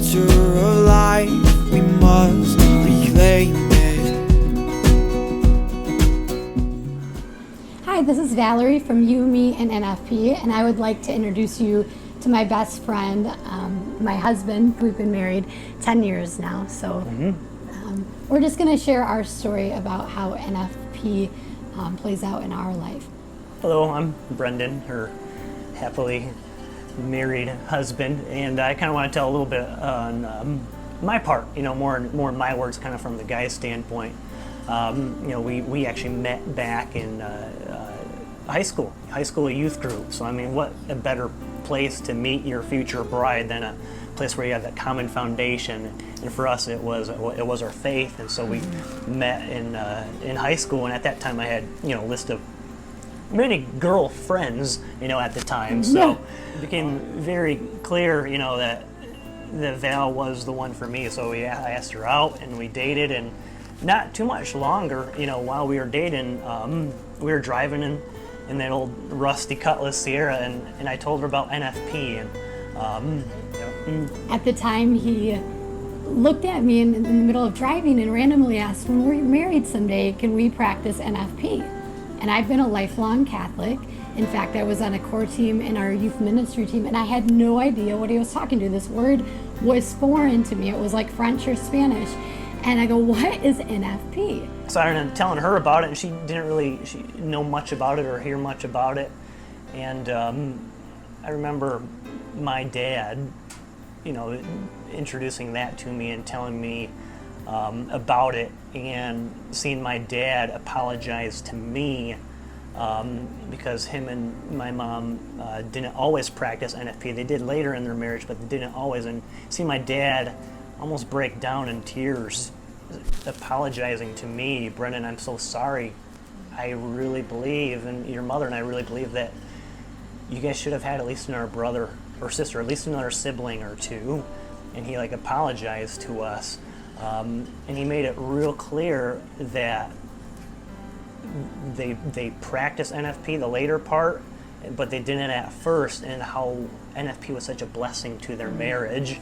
culture of life, we must reclaim it. Hi, this is Valerie from YouMeAndNFP, and I would like to introduce you to my best friend, my husband. We've been married 10 years now, so we're just going to share our story about how NFP plays out in our life. Hello, I'm Brendan, her happily married husband, and I kind of want to tell a little bit on my part, more in my words, kind of from the guy's standpoint. We actually met back in high school youth group. So I mean, what a better place to meet your future bride than a place where you have that common foundation. And for us, it was our faith, and so we met in high school. And at that time, I had a list of many girlfriends, at the time. So it became very clear, that Val was the one for me. So I asked her out, and we dated, and not too much longer, while we were dating, we were driving in that old rusty Cutlass Sierra, and I told her about NFP, and At the time, he looked at me in the middle of driving and randomly asked, when we're married someday, can we practice NFP? And I've been a lifelong Catholic. In fact, I was on a core team in our youth ministry team, and I had no idea what he was talking to. This word was foreign to me. It was like French or Spanish. And I go, what is NFP? So I started telling her about it, and she didn't really know much about it or hear much about it. And I remember my dad, introducing that to me and telling me about it, and seeing my dad apologize to me because him and my mom didn't always practice NFP. They did later in their marriage, but they didn't always. And see my dad almost break down in tears, apologizing to me. Brendan, I'm so sorry. I really believe, and your mother and I really believe, that you guys should have had at least another brother or sister, at least another sibling or two. And he apologized to us. And he made it real clear that they practice NFP, the later part, but they didn't at first, and how NFP was such a blessing to their marriage.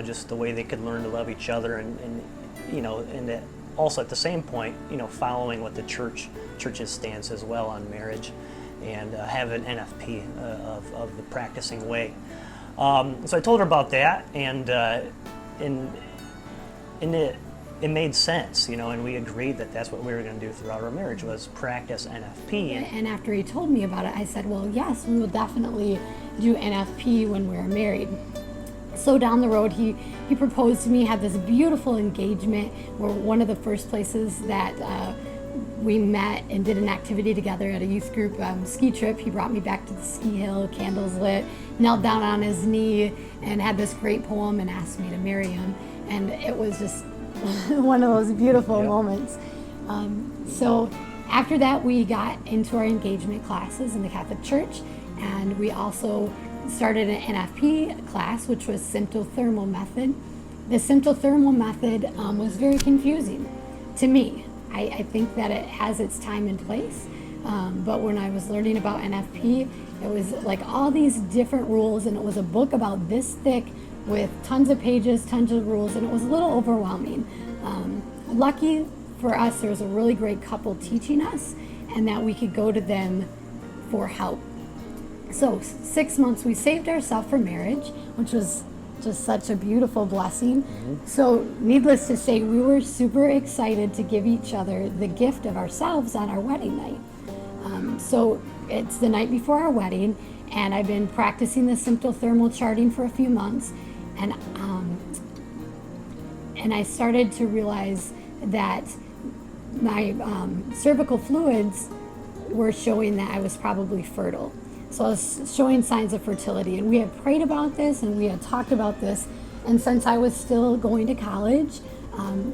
Just the way they could learn to love each other, and that also at the same point, following what the church's stance as well on marriage, and have an NFP of the practicing way. So I told her about that, and it made sense, and we agreed that that's what we were going to do throughout our marriage, was practice NFP. And after he told me about it, I said, well, yes, we will definitely do NFP when we're married. So down the road, he proposed to me, had this beautiful engagement. We're one of the first places that we met and did an activity together at a youth group ski trip. He brought me back to the ski hill, candles lit, knelt down on his knee, and had this great poem and asked me to marry him. And it was just one of those beautiful moments. So after that, we got into our engagement classes in the Catholic Church, and we also started an NFP class, which was symptothermal method. The symptothermal method was very confusing to me. I think that it has its time and place, but when I was learning about NFP, it was like all these different rules, and it was a book about this thick with tons of pages, tons of rules, and it was a little overwhelming. Lucky for us, there was a really great couple teaching us, and that we could go to them for help. So 6 months, we saved ourselves for marriage, which was just such a beautiful blessing. So needless to say, we were super excited to give each other the gift of ourselves on our wedding night. So it's the night before our wedding, and I've been practicing the symptothermal charting for a few months, and I started to realize that my cervical fluids were showing that I was probably fertile. So I was showing signs of fertility, and we had prayed about this, and we had talked about this, and since I was still going to college,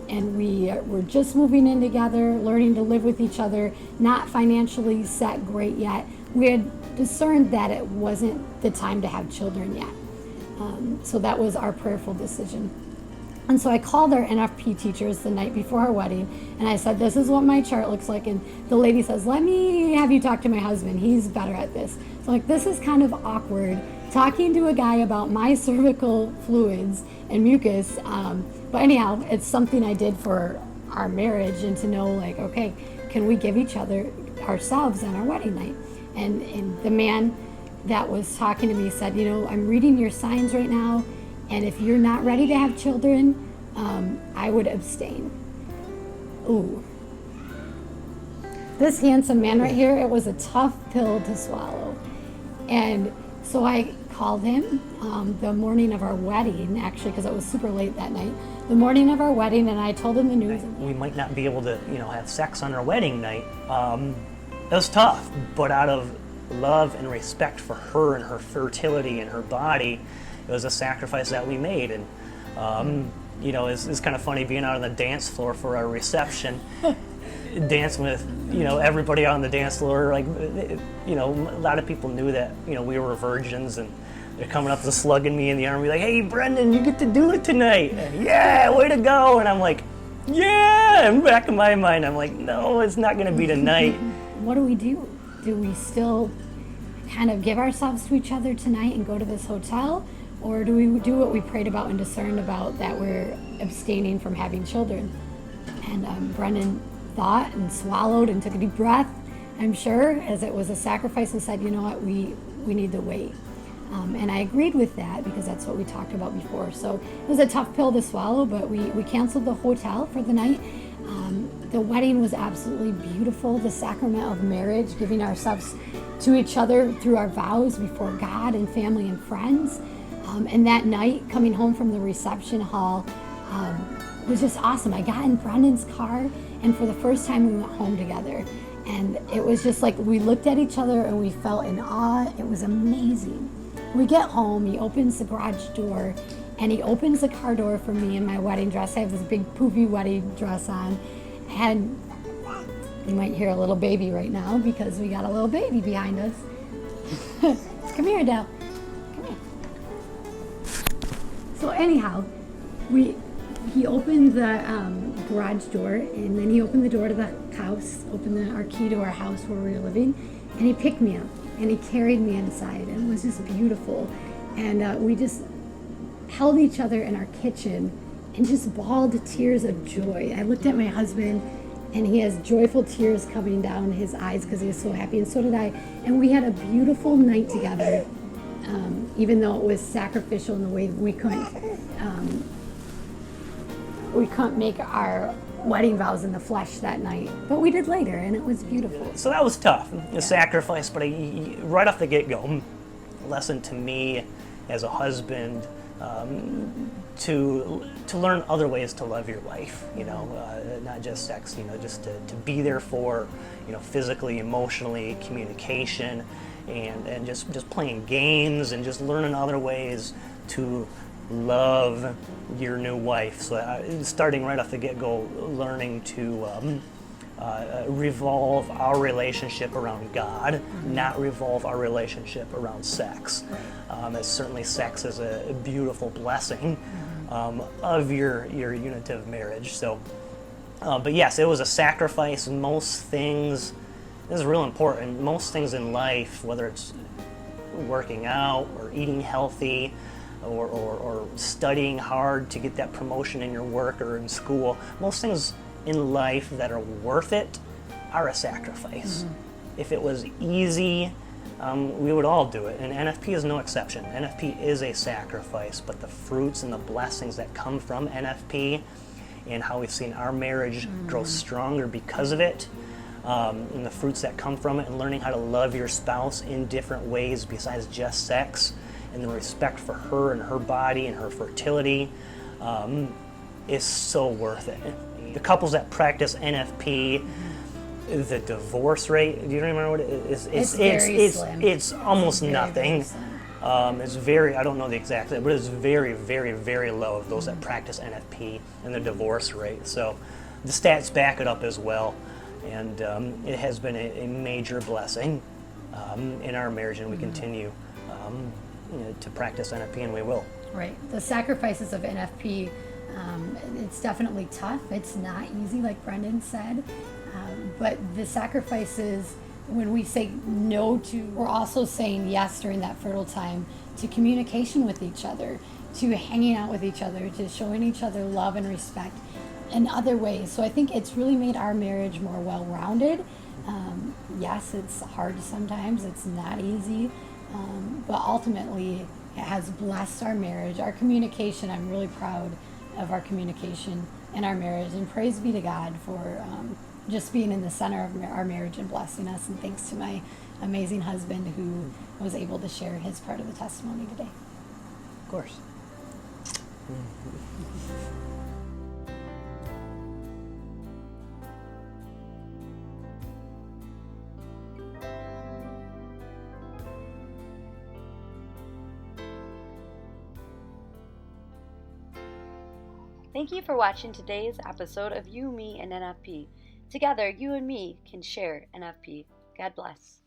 and we were just moving in together, learning to live with each other, not financially set great yet, we had discerned that it wasn't the time to have children yet. So that was our prayerful decision. And so I called our NFP teachers the night before our wedding, and I said, this is what my chart looks like. And the lady says, let me have you talk to my husband. He's better at this. So this is kind of awkward talking to a guy about my cervical fluids and mucus. But anyhow, it's something I did for our marriage, and to know, like, okay, can we give each other ourselves on our wedding night? And the man that was talking to me said, I'm reading your signs right now, and if you're not ready to have children, I would abstain. Ooh. This handsome man right here, it was a tough pill to swallow. And so I called him the morning of our wedding, actually, because it was super late that night, the morning of our wedding, and I told him the news. We might not be able to, have sex on our wedding night. It was tough, but out of love and respect for her and her fertility and her body, it was a sacrifice that we made. And it's kind of funny being out on the dance floor for our reception, dancing with everybody on the dance floor. Like, a lot of people knew that we were virgins, and they're coming up to slugging me in the arm, be like, "Hey, Brendan, you get to do it tonight. And, yeah, way to go." And I'm like, "Yeah." And back in my mind, I'm like, "No, it's not going to be tonight." What do we do? Do we still kind of give ourselves to each other tonight and go to this hotel? Or do we do what we prayed about and discerned about, that we're abstaining from having children? And Brendan thought and swallowed and took a deep breath, I'm sure, as it was a sacrifice, and said, "You know what, we need to wait." And I agreed with that, because that's what we talked about before. So it was a tough pill to swallow, but we canceled the hotel for the night. The wedding was absolutely beautiful. The sacrament of marriage, giving ourselves to each other through our vows before God and family and friends. And that night, coming home from the reception hall, was just awesome. I got in Brendan's car, and for the first time we went home together. And it was just like we looked at each other and we felt in awe. It was amazing. We get home, he opens the garage door, and he opens the car door for me in my wedding dress. I have this big poofy wedding dress on. And you might hear a little baby right now, because we got a little baby behind us. Come here, Adele. Come here. So anyhow, he opened the garage door, and then he opened the door to the house, opened our key to our house where we were living, and he picked me up, and he carried me inside, and it was just beautiful. And we just held each other in our kitchen and just bawled tears of joy. I looked at my husband, and he has joyful tears coming down his eyes because he was so happy, and so did I. And we had a beautiful night together, even though it was sacrificial in the way we couldn't make our wedding vows in the flesh that night, but we did later, and it was beautiful. So that was tough, a sacrifice, but right off the get-go, lesson to me as a husband, to learn other ways to love your wife, not just sex, just to be there for, physically, emotionally, communication, and just playing games, and just learning other ways to love your new wife. So starting right off the get-go, learning to revolve our relationship around God, not revolve our relationship around sex. As certainly sex is a beautiful blessing of your unitive marriage. So, but yes, it was a sacrifice. Most things, this is real important, most things in life, whether it's working out or eating healthy, or studying hard to get that promotion in your work or in school, most things in life that are worth it are a sacrifice. If it was easy, we would all do it, and NFP is no exception. NFP is a sacrifice, but the fruits and the blessings that come from NFP, and how we've seen our marriage grow stronger because of it, and the fruits that come from it, and learning how to love your spouse in different ways besides just sex, and the respect for her and her body and her fertility, is so worth it. The couples that practice NFP, the divorce rate, do you remember what it is? It's almost nothing. It's very, I don't know the exact, but it's very, very, very low of those that practice NFP and the divorce rate. So the stats back it up as well. And it has been a major blessing in our marriage, and we continue to practice NFP, and we will. Right. The sacrifices of NFP, it's definitely tough. It's not easy, like Brendan said. But the sacrifices, when we say no to, we're also saying yes during that fertile time to communication with each other, to hanging out with each other, to showing each other love and respect in other ways. So I think it's really made our marriage more well-rounded. Yes, it's hard sometimes, it's not easy, but ultimately it has blessed our marriage, our communication. I'm really proud of our communication in our marriage, and praise be to God for just being in the center of our marriage and blessing us. And thanks to my amazing husband who was able to share his part of the testimony today. Of course. Thank you for watching today's episode of You, Me, and NFP. Together, you and me can share NFP. God bless.